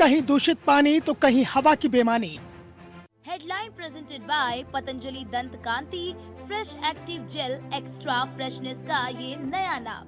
कहीं दूषित पानी तो कहीं हवा की बेमानी। Headline presented by Patanjali Dant Kanti fresh active gel extra freshness का ये नया नाम।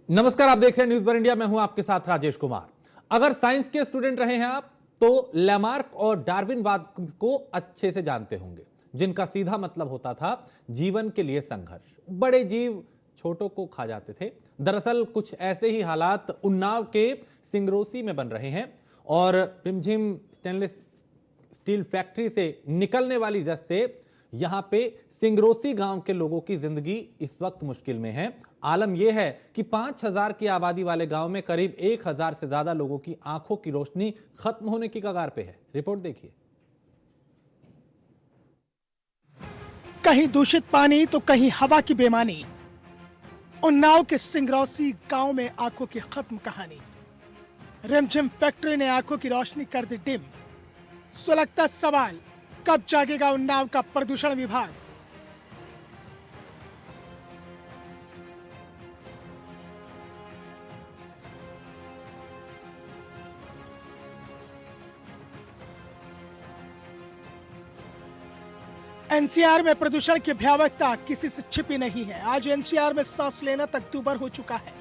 नमस्कार, आप देख रहे हैं न्यूज वन इंडिया। मैं हूं आपके साथ राजेश कुमार। अगर साइंस के स्टूडेंट रहे हैं आप तो लैमार्क और डार्विनवाद को अच्छे से जानते होंगे, जिनका सीधा मतलब होता था जीवन के लिए संघर्ष। बड़े जीव छोटों को खा जाते थे। दरअसल कुछ ऐसे ही हालात उन्नाव के सिंगरोसी में बन रहे हैं और रिमझिम स्टेनलेस स्टील फैक्ट्री से निकलने वाली रस से यहां पे सिंगरोसी गांव के लोगों की जिंदगी इस वक्त मुश्किल में है। आलम यह है कि 5000 की आबादी वाले गांव में करीब 1000 से ज्यादा लोगों की आंखों की रोशनी खत्म होने की कगार पे है। रिपोर्ट देखिए। कहीं दूषित पानी तो कहीं हवा की बेमानी। उन्नाव के सिंगरौसी गांव में आंखों की खत्म कहानी। रिमझिम फैक्ट्री ने आंखों की रोशनी कर दी डिम। सुलगता सवाल, कब जागेगा उन्नाव का प्रदूषण विभाग। एनसीआर में प्रदूषण की भयावहता किसी से छिपी नहीं है। आज एनसीआर में सांस लेना तक दूभर हो चुका है।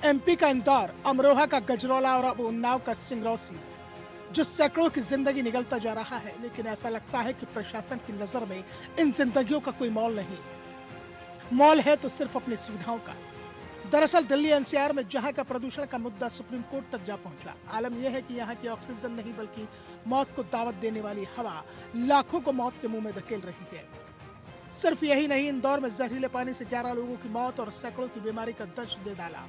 एमपी का इंदौर, अमरोहा का गजरौला और अब उन्नाव का सिंगरौसी, जो सैकड़ों की जिंदगी निगलता जा रहा है। लेकिन ऐसा लगता है कि प्रशासन की नजर में इन जिंदगियों का कोई मोल नहीं। मोल है तो सिर्फ अपनी सुविधाओं का। दरअसल दिल्ली एनसीआर में जहां का प्रदूषण का मुद्दा सुप्रीम कोर्ट तक जा पहुंचा। आलम यह है कि यहां की ऑक्सीजन नहीं बल्कि मौत को दावत देने वाली हवा लाखों को मौत के मुंह में धकेल रही है। सिर्फ यही नहीं, इंदौर में जहरीले पानी से 11 लोगों की मौत और सैकड़ों की बीमारी का दर्श दे डाला।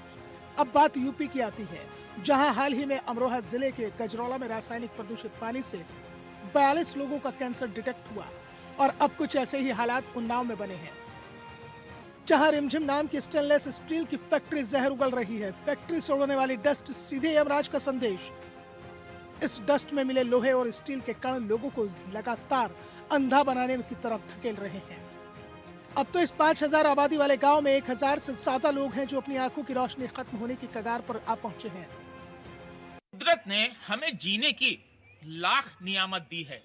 अब बात यूपी की आती है, जहां हाल ही में अमरोहा जिले के गजरौला में रासायनिक प्रदूषित पानी से 42 लोगों का कैंसर डिटेक्ट हुआ और अब कुछ ऐसे ही हालात उन्नाव में बने हैं, जहां रिमझिम नाम की स्टेनलेस स्टील की फैक्ट्री जहर उगल रही है। फैक्ट्री से उड़ने वाली डस्ट सीधे यमराज का संदेश। इस डस्ट में मिले लोहे और स्टील के कण लोगों को लगातार अंधा बनाने की तरफ धकेल रहे हैं। अब तो इस 5000 आबादी वाले गांव में 1000 से ज्यादा लोग हैं जो अपनी आंखों की रोशनी खत्म होने की कगार पर आ पहुंचे हैं। कुदरत ने हमें जीने की लाख नियामत दी है।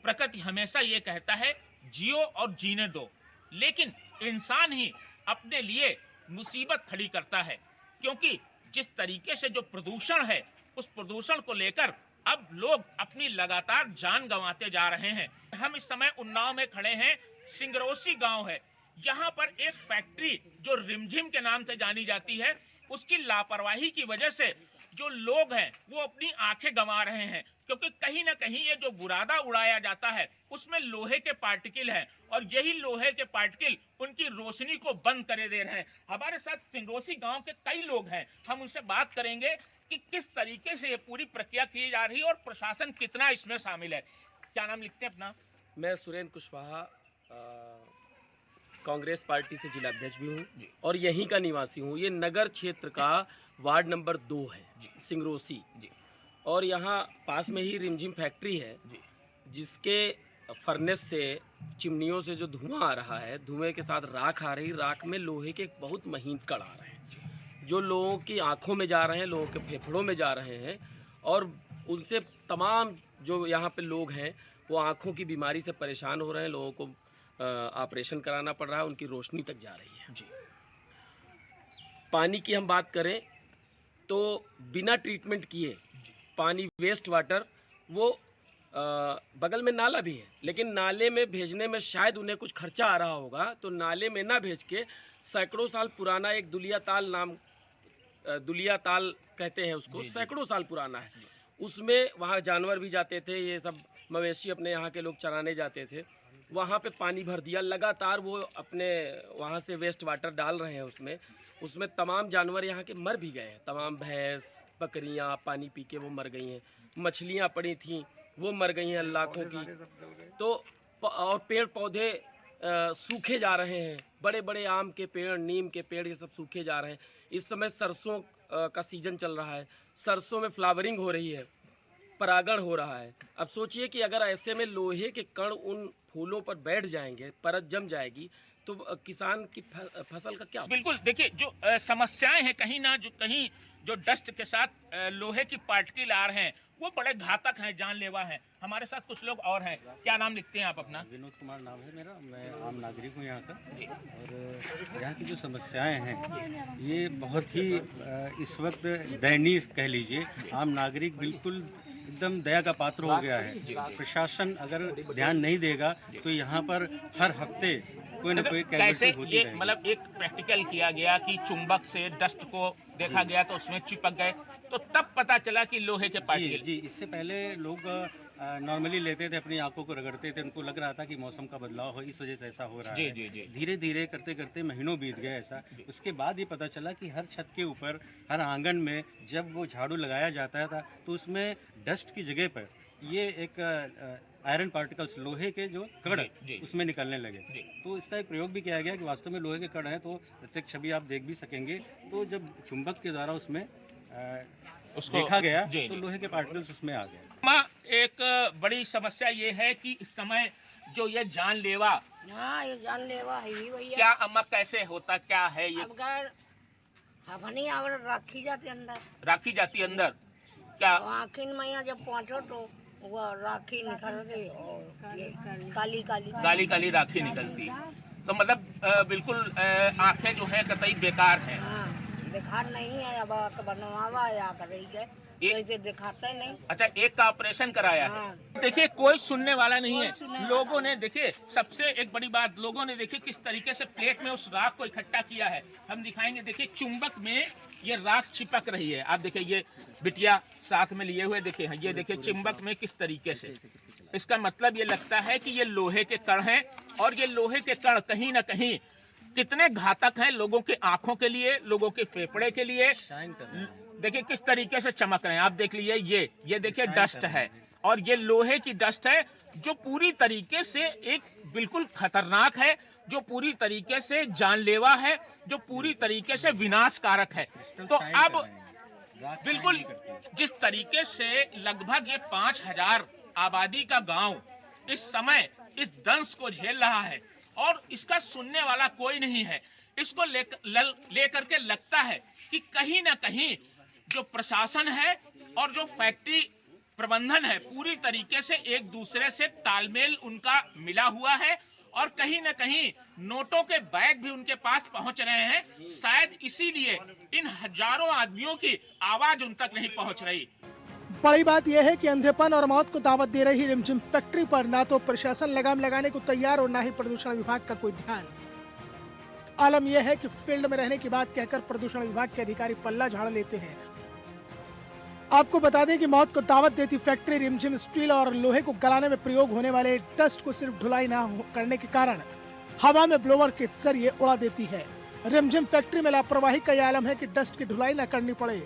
प्रकृति हमेशा ये कहता है जियो और जीने दो, लेकिन इंसान ही अपने लिए मुसीबत खड़ी करता है। क्योंकि जिस तरीके से जो प्रदूषण है, उस प्रदूषण को लेकर अब लोग अपनी लगातार जान गंवाते जा रहे हैं। हम इस समय उन्नाव में खड़े हैं। सिंगरौसी गांव है। यहाँ पर एक फैक्ट्री जो रिमझिम के नाम से जानी जाती है, उसकी लापरवाही की वजह से जो लोग हैं वो अपनी आंखें गंवा रहे हैं। क्योंकि कहीं ना कहीं ये जो बुरादा उड़ाया जाता है उसमें लोहे के पार्टिकल हैं और यही लोहे के पार्टिकल उनकी रोशनी को बंद करे दे रहे हैं। हमारे साथ सिंगरौसी गांव के कई लोग हैं, हम उनसे बात करेंगे कि किस तरीके से ये पूरी प्रक्रिया की जा रही है और प्रशासन कितना इसमें शामिल है। क्या नाम लिखते हैं अपना? मैं सुरेंद्र कुशवाहा, कांग्रेस पार्टी से जिला अध्यक्ष भी हूँ और यहीं का निवासी हूँ। ये नगर क्षेत्र का वार्ड नंबर 2 है, सिंगरौसी। और यहाँ पास में ही रिमझिम फैक्ट्री है, जिसके फर्नेस से, चिमनियों से जो धुआं आ रहा है, धुएं के साथ राख आ रही, राख में लोहे के बहुत महीन कण आ रहे हैं, जो लोगों की आँखों में जा रहे हैं, लोगों के फेफड़ों में जा रहे हैं। और उनसे तमाम जो यहाँ पे लोग हैं वो आँखों की बीमारी से परेशान हो रहे हैं। लोगों को ऑपरेशन कराना पड़ रहा है, उनकी रोशनी तक जा रही है। पानी की हम बात करें तो बिना ट्रीटमेंट किए पानी, वेस्ट वाटर, वो बगल में नाला भी है, लेकिन नाले में भेजने में शायद उन्हें कुछ खर्चा आ रहा होगा, तो नाले में ना भेज के सैकड़ों साल पुराना एक दुलिया ताल कहते हैं उसको, सैकड़ों साल पुराना है, उसमें वहाँ जानवर भी जाते थे, ये सब मवेशी अपने यहाँ के लोग चराने जाते थे, वहाँ पे पानी भर दिया। लगातार वो अपने वहाँ से वेस्ट वाटर डाल रहे हैं उसमें तमाम जानवर यहाँ के मर भी गए हैं। तमाम भैंस, बकरियाँ पानी पी के वो मर गई हैं। मछलियाँ पड़ी थीं वो मर गई हैं लाखों की। तो और पेड़ पौधे सूखे जा रहे हैं। बड़े बड़े आम के पेड़, नीम के पेड़, ये सब सूखे जा रहे हैं। इस समय सरसों का सीजन चल रहा है, सरसों में फ्लावरिंग हो रही है, परागण हो रहा है। अब सोचिए कि अगर ऐसे में लोहे के कण उन फूलों पर बैठ जाएंगे, परत जम जाएगी, तो किसान की फसल का क्या? बिल्कुल, देखिए जो समस्याएं हैं कहीं जो डस्ट के साथ लोहे की पार्टिकल आ रहे हैं वो बड़े घातक हैं, जानलेवा हैं। हमारे साथ कुछ लोग और हैं। क्या नाम लिखते हैं आप अपना? विनोद कुमार नाम है मेरा, मैं आम नागरिक हूँ यहाँ का। और यहाँ की जो समस्याएं हैं ये बहुत ही इस वक्त दयनीय कह लीजिए। आम नागरिक बिल्कुल एकदम दया का पात्र हो गया है। प्रशासन अगर ध्यान नहीं देगा तो यहाँ पर हर हफ्ते कोई ना कोई कैसे होती ये रहेगी। मतलब एक प्रैक्टिकल किया गया कि चुंबक से डस्ट को देखा गया तो उसमें चिपक गए, तो तब पता चला कि लोहे के जी पार्टिकल। जी, इससे पहले लोग नॉर्मली लेते थे, अपनी आंखों को रगड़ते थे, उनको लग रहा था कि मौसम का बदलाव हो, इस वजह से ऐसा हो रहा जी है। जी जी। धीरे धीरे करते करते महीनों बीत गए ऐसा। उसके बाद ये पता चला कि हर छत के ऊपर, हर आंगन में जब वो झाड़ू लगाया जाता था तो उसमें डस्ट की जगह पर ये एक आयरन पार्टिकल्स, लोहे के जो कण जी। उसमें निकलने लगे। जी। तो इसका एक प्रयोग भी किया गया कि वास्तव में लोहे के कण हैं, तो प्रत्यक्ष छवि आप देख भी सकेंगे। तो जब चुंबक के द्वारा उसमें उसको देखा गया जी, तो जी। लोहे के पार्टिकल्स उसमें आ गए। माँ, एक बड़ी समस्या ये है कि इस समय जो ये जानलेवा, हाँ ये जानलेवा है ही भैया। क्या अम्मा कैसे होता, क्या है ये? अब गैर हवनी और रखी जाती अंदर, राखी जाती अंदर क्या? आखिर मैया जब पहुँचो तो वो राखी निकल गई और ये काली काली काली काली राखी निकलती। तो मतलब बिल्कुल आंखें जो है कतई बेकार हैं। हाँ दिखा नहीं है। अब तो बनवावा या कर रही है तो इसे दिखाते नहीं। अच्छा, एक का ऑपरेशन कराया है। हाँ। देखिए कोई सुनने वाला नहीं कोई है। सुनने वाला लोगों ने देखिए, सबसे एक बड़ी बात, लोगों ने देखिए किस तरीके से प्लेट में उस राख को इकट्ठा किया है। हम दिखाएंगे। देखिए चुंबक में ये राख चिपक रही है। आप देखिए ये बिटिया साथ में लिए हुए देखिए, ये देखिए चुंबक में किस तरीके से। इसका मतलब ये लगता है कि ये लोहे के कण हैं, और ये लोहे के कण कहीं ना कहीं कितने घातक हैं लोगों की आंखों के लिए, लोगों के फेफड़े के लिए। शाइन कर रहे हैं। देखिए किस तरीके से चमक रहे हैं। आप देख लीजिए, ये देखिए डस्ट है, और ये लोहे की डस्ट है जो पूरी तरीके से एक बिल्कुल खतरनाक है, जो पूरी तरीके से जानलेवा है, जो पूरी तरीके से विनाशकारक है। तो अब बिल्कुल जिस तरीके से लगभग ये 5000 आबादी का गांव इस समय इस दंश को झेल रहा है और इसका सुनने वाला कोई नहीं है, इसको लेकर के लगता है कि कहीं ना कहीं जो प्रशासन है और जो फैक्ट्री प्रबंधन है पूरी तरीके से एक दूसरे से तालमेल उनका मिला हुआ है, और कहीं ना कहीं नोटों के बैग भी उनके पास पहुंच रहे हैं। शायद इसीलिए इन हजारों आदमियों की आवाज उन तक नहीं पहुंच रही। बड़ी बात यह है कि अंधेपन और मौत को दावत दे रही रिमझिम फैक्ट्री पर ना तो प्रशासन लगाम लगाने को तैयार और ना ही प्रदूषण विभाग का कोई ध्यान। आलम यह है कि फील्ड में रहने की बात कहकर प्रदूषण विभाग के अधिकारी पल्ला झाड़ लेते हैं। आपको बता दें कि मौत को दावत देती फैक्ट्री रिमझिम स्टील और लोहे को गलाने में प्रयोग होने वाले डस्ट को सिर्फ ढुलाई न करने के कारण हवा में ब्लोअर के जरिए उड़ा देती है। रिमझिम फैक्ट्री में लापरवाही का यह आलम है कि डस्ट की ढुलाई न करनी पड़े,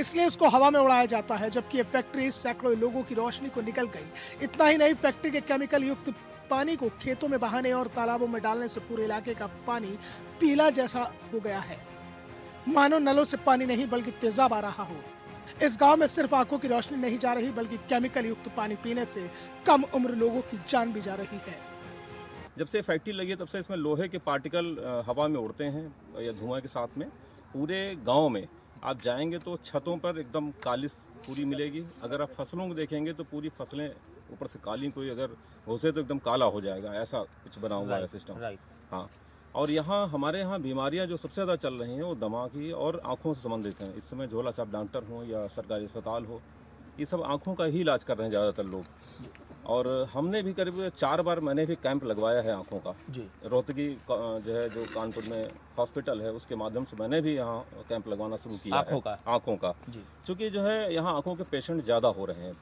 इसलिए उसको हवा में उड़ाया जाता है, जबकि ये फैक्ट्री सैकड़ों लोगों की रोशनी को निकल गई। इतना ही नहीं, फैक्ट्री के केमिकल युक्त पानी को खेतों में बहाने और तालाबों में डालने से पूरे इलाके का पानी पीला जैसा हो गया है, मानो नलों से पानी नहीं बल्कि तेजाब आ रहा हो। इस गांव में सिर्फ आंखों की रोशनी नहीं जा रही, बल्कि केमिकल युक्त पानी पीने से कम उम्र लोगों की जान भी जा रही है। जब से फैक्ट्री लगी है तब से इसमें लोहे के पार्टिकल हवा में उड़ते हैं या धुआं के साथ में। पूरे गांव में आप जाएंगे तो छतों पर एकदम कालिश पूरी मिलेगी। अगर आप फसलों को देखेंगे तो पूरी फसलें ऊपर से काली, कोई अगर घुसे तो एकदम काला हो जाएगा, ऐसा कुछ बना हुआ है सिस्टम। हाँ, और यहाँ हमारे यहाँ बीमारियाँ जो सबसे ज़्यादा चल रही हैं वो दमा की और आँखों से संबंधित हैं। इस समय झोला छाप डॉक्टर हों या सरकारी अस्पताल हो, ये सब आँखों का ही इलाज कर रहे हैं ज़्यादातर लोग। और हमने भी करीब 4 बार मैंने भी कैंप लगवाया है आँखों का जी। रोहतगी जो है, जो कानपुर में हॉस्पिटल है, उसके माध्यम से मैंने भी यहाँ कैंप लगवाना शुरू किया आँखों का जी। चूँकि जो है यहाँ आँखों के पेशेंट ज़्यादा हो रहे हैं,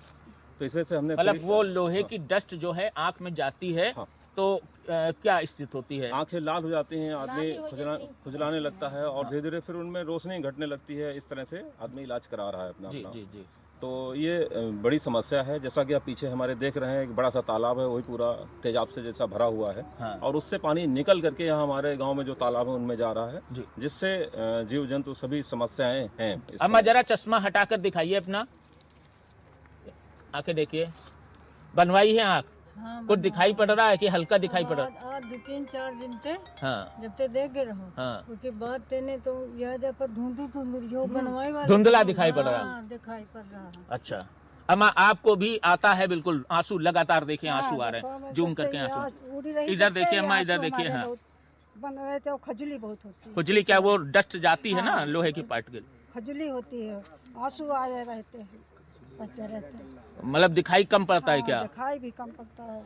तो इस वजह से हमने मतलब वो लोहे की डस्ट जो है आँख में जाती है। हाँ। तो क्या स्थिति होती है? आंखें लाल हो जाती हैं, आदमी खुजलाने लगता है और धीरे धीरे फिर उनमें रोशनी घटने लगती है। इस तरह से आदमी इलाज करा रहा है अपना। जी। तो ये बड़ी समस्या है। जैसा कि आप पीछे हमारे देख रहे हैं, एक बड़ा सा तालाब है, वही पूरा तेजाब से जैसा भरा हुआ है। हाँ। और उससे पानी निकल करके यहाँ हमारे गांव में जो तालाब है उनमें जा रहा है, जिससे जीव जंतु सभी समस्याएं हैं। अम्मा जरा चश्मा हटाकर दिखाइए अपना, आंखें देखिए, बनवाई है आँख हाँ, कुछ दिखाई पड़ रहा है कि हल्का दिखाई पड़ रहा है? आज 2-3-4 दिन थे हाँ जब ते देख रहो हाँ, उसके बाद तेने तो याद है पर धुंधुर जो बनवाई वाला धुंधला दिखाई पड़ रहा है। हाँ, दिखाई पड़ रहा है। अच्छा अम्मा आपको भी आता है बिल्कुल आंसू लगातार देखिए आंसू आ रहे हाँ, हैं जूम करके जब आंसू से उड़ी रही इधर तब से देखिए ये अम्मा, आंसू इधर देखिए, हमारे हाँ। बहुत बन रहे थे और खजुली बहुत होती है। खुजली क्या वो डस्ट जाती है ना हाँ, लोहे की पार्टिकल, खजुली होती है, आंसू आए रहते हैं, बचते रहते हैं। मतलब दिखाई कम पड़ता है हाँ, क्या? दिखाई भी कम पड़ता है।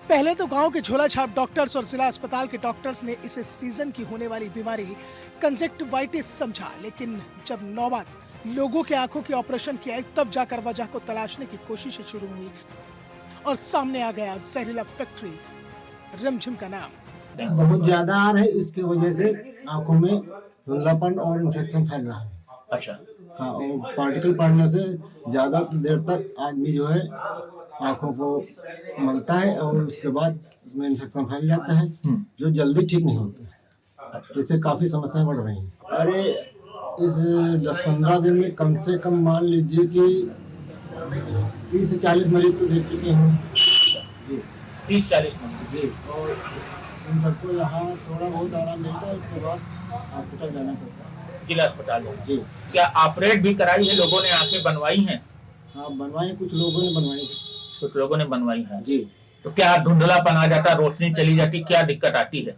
पहले तो गांव के झोला छाप डॉक्टर्स और जिला अस्पताल के डॉक्टर्स ने इसे सीजन की होने वाली बीमारी कंजक्टिवाइटिस समझा, लेकिन जब नौबत लोगों के आंखों की ऑपरेशन की आई तब जाकर वजह को तलाशने की कोशिशें शुरू हुई और सामने आ गया जहरीला फैक्ट्री रिमझिम का नाम। बहुत ज्यादा आ रहे, इसकी वजह से आंखों में धुंधलापन और इन्फेक्शन फैल रहा है। अच्छा हाँ, और पार्टिकल पड़ने से ज्यादा देर तक आदमी जो है आंखों को मलता है और उसके बाद उसमें इन्फेक्शन फैल जाता है जो जल्दी ठीक नहीं होता। इससे काफी समस्याएं बढ़ रही हैं। अरे इस 10-15 दिन में कम से कम मान लीजिए कि 30 से 40 मरीज तो देख चुके हैं जी। 30-40 मिनट। जी, और इन सबको यहाँ थोड़ा बहुत आराम मिलता है, उसके बाद हॉस्पिटल जाना पड़ता है। जिला अस्पताल में जी क्या ऑपरेट भी कराई है लोगों ने, आंखें बनवाई हैं? हाँ, बनवाई, कुछ लोगों ने बनवाई। कुछ लोगों ने बनवाई है जी। तो क्या धुंधलापन आ जाता, रोशनी चली जाती, क्या दिक्कत आती है?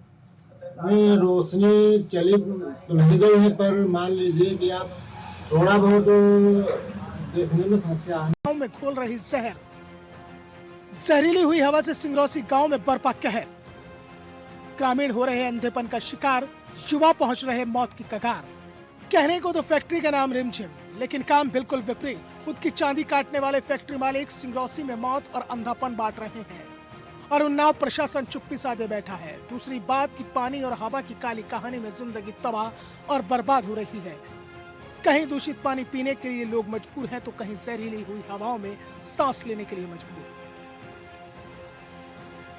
नहीं, रोशनी चली तो नहीं गई है, पर मान लीजिए कि आप थोड़ा बहुत देखने में समस्या है। गांव में खोल रही जहर, जहरीली हुई हवा से सिंगरौसी गांव में बरपा कहर। ग्रामीण हो रहे अंधेपन का शिकार, युवा पहुंच रहे मौत की कगार। कहने को तो फैक्ट्री का नाम रिमझिम, लेकिन काम बिल्कुल विपरीत। खुद की चांदी काटने वाले फैक्ट्री मालिक सिंगरौसी में मौत और अंधापन बांट रहे हैं और उन्नाव प्रशासन चुप्पी साधे बैठा है। दूसरी बात कि पानी और हवा की काली कहानी में जिंदगी तबाह और बर्बाद हो रही है। कहीं दूषित पानी पीने के लिए लोग मजबूर हैं तो कहीं जहरीली हुई हवाओं में सांस लेने के लिए मजबूर।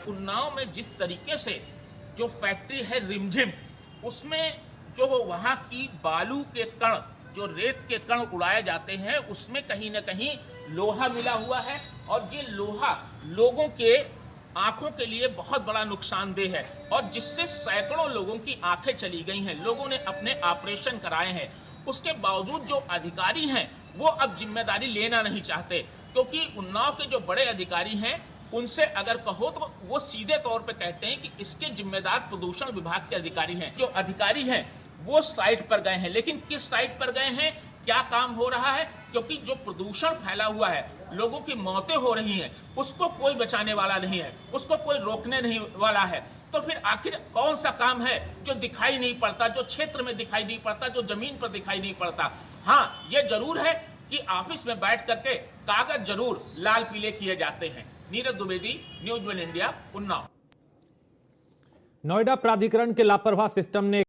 उन्नाव में जिस तरीके से जो फैक्ट्री है रिमझिम, उसमें जो वहाँ की बालू के कण, जो रेत के कण उड़ाए जाते हैं, उसमें कहीं न कहीं लोहा मिला हुआ है और ये लोहा लोगों के आंखों के लिए बहुत बड़ा नुकसानदेह है और जिससे सैकड़ों लोगों की आंखें चली गई हैं। लोगों ने अपने ऑपरेशन कराए हैं, उसके बावजूद जो अधिकारी हैं वो अब जिम्मेदारी लेना नहीं चाहते, क्योंकि उन्नाव के जो बड़े अधिकारी हैं उनसे अगर कहो तो वो सीधे तौर पे कहते हैं कि इसके जिम्मेदार प्रदूषण विभाग के अधिकारी हैं। जो अधिकारी हैं वो साइट पर गए हैं, लेकिन किस साइट पर गए हैं, क्या काम हो रहा है, क्योंकि जो प्रदूषण फैला हुआ है, लोगों की मौतें हो रही हैं, उसको कोई बचाने वाला नहीं है, उसको कोई रोकने नहीं वाला है। तो फिर आखिर कौन सा काम है जो दिखाई नहीं पड़ता, जो क्षेत्र में दिखाई नहीं पड़ता, जो जमीन पर दिखाई नहीं पड़ता? हाँ, ये जरूर है कि ऑफिस में बैठ करके कागज जरूर लाल पीले किए जाते हैं। Neeraj Dwivedi, news one India, Unnao. Noida प्राधिकरण के लापरवाह सिस्टम ने